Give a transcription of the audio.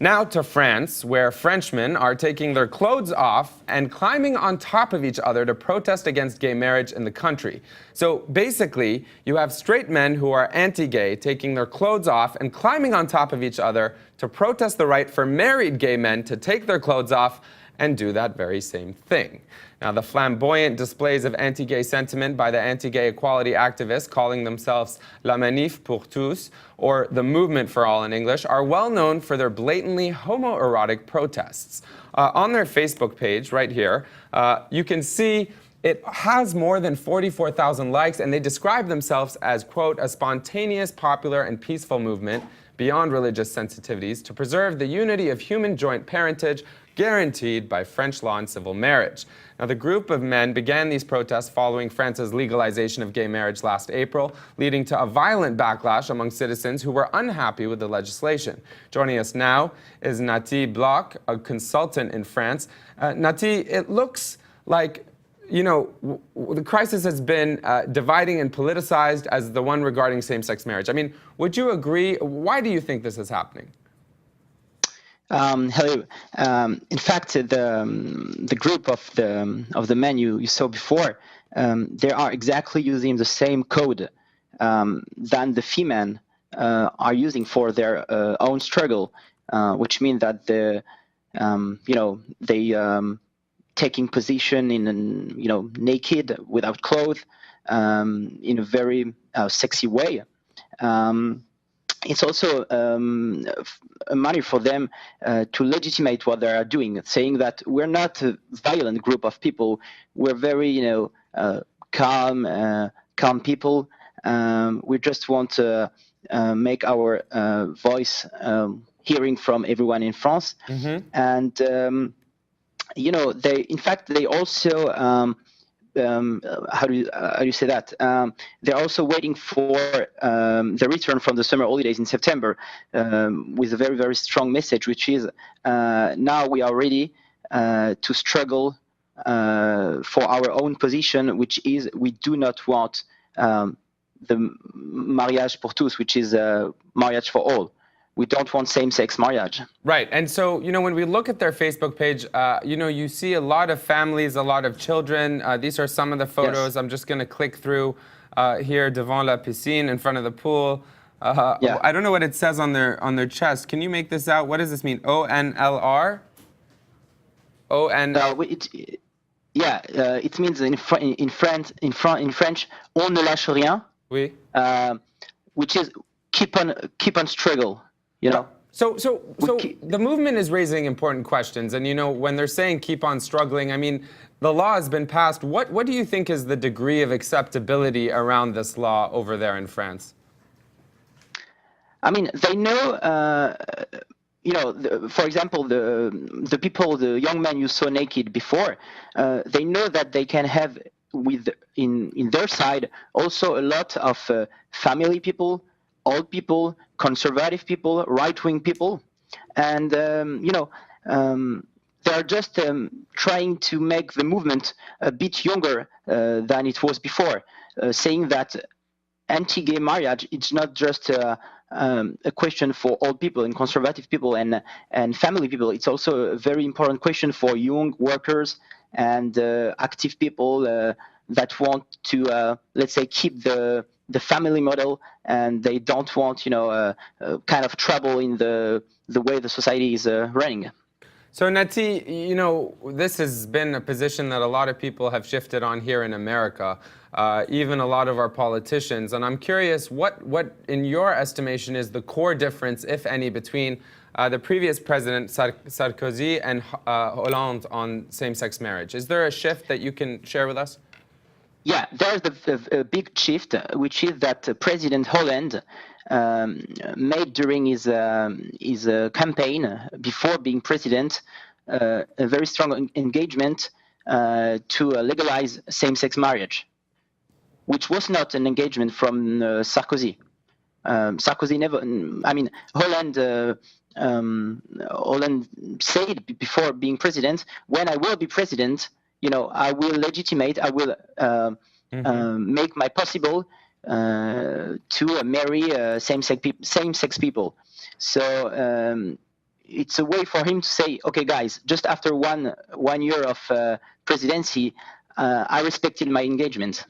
Now to France, where Frenchmen are taking their clothes off and climbing on top of each other to protest against gay marriage in the country. So basically, you have straight men who are anti-gay taking their clothes off and climbing on top of each other to protest the right for married gay men to take their clothes off and do that very same thing. Now, the flamboyant displays of anti-gay sentiment by the anti-gay equality activists calling themselves La Manif pour tous, or the Movement for All in English, are well known for their blatantly homoerotic protests. On their Facebook page, right here, you can see it has more than 44,000 likes, and they describe themselves as, quote, a spontaneous, popular, and peaceful movement beyond religious sensitivities to preserve the unity of human joint parentage guaranteed by French law and civil marriage. Now, the group of men began these protests following France's legalization of gay marriage last April, leading to a violent backlash among citizens who were unhappy with the legislation. Joining us now is Nati Bloch, a consultant in France. Nati, it looks like the crisis has been dividing and politicized as the one regarding same-sex marriage. I mean, would you agree? Why do you think this is happening? Hello. In fact, the group of the men you saw before, they are exactly using the same code than the female are using for their own struggle, which means that they taking position in naked, without clothes, in a very sexy way. It's also a matter for them to legitimate what they are doing, saying that we're not a violent group of people. We're very, calm people. We just want to make our voice hearing from everyone in France. Mm-hmm. And they also. How do you say that? They're also waiting for the return from the summer holidays in September with a very, very strong message, which is now we are ready to struggle for our own position, which is we do not want the mariage pour tous, which is marriage for all. We don't want same-sex marriage. Right. And so, when we look at their Facebook page, you see a lot of families, a lot of children. These are some of the photos. Yes. I'm just going to click through here, devant la piscine, in front of the pool. I don't know what it says on their chest. Can you make this out? What does this mean? ONLR? It means in French, on ne lâche rien. Oui. Which is keep on struggle. So the movement is raising important questions, and when they're saying keep on struggling, I mean, the law has been passed. What do you think is the degree of acceptability around this law over there in France? I mean, they know, for example, the people, the young men you saw naked before, they know that they can have in their side also a lot of family people, old people, conservative people, right-wing people, and they're just trying to make the movement a bit younger than it was before, saying that anti-gay marriage is not just a question for old people and conservative people and family people. It's also a very important question for young workers and active people that want to, let's say, keep the family model, and they don't want, kind of trouble in the way the society is running. So Nati, this has been a position that a lot of people have shifted on here in America, even a lot of our politicians. And I'm curious, what in your estimation is the core difference, if any, between the previous president Sarkozy and Hollande on same-sex marriage? Is there a shift that you can share with us? Yeah, there's a big shift, which is that President Hollande made during his campaign before being president a very strong engagement to legalize same-sex marriage, which was not an engagement from Sarkozy. Sarkozy never. I mean, Hollande said before being president, when I will be president, I will legitimate, I will make my possible to marry same-sex people. So it's a way for him to say, okay, guys, just after one year of presidency, I respected my engagement.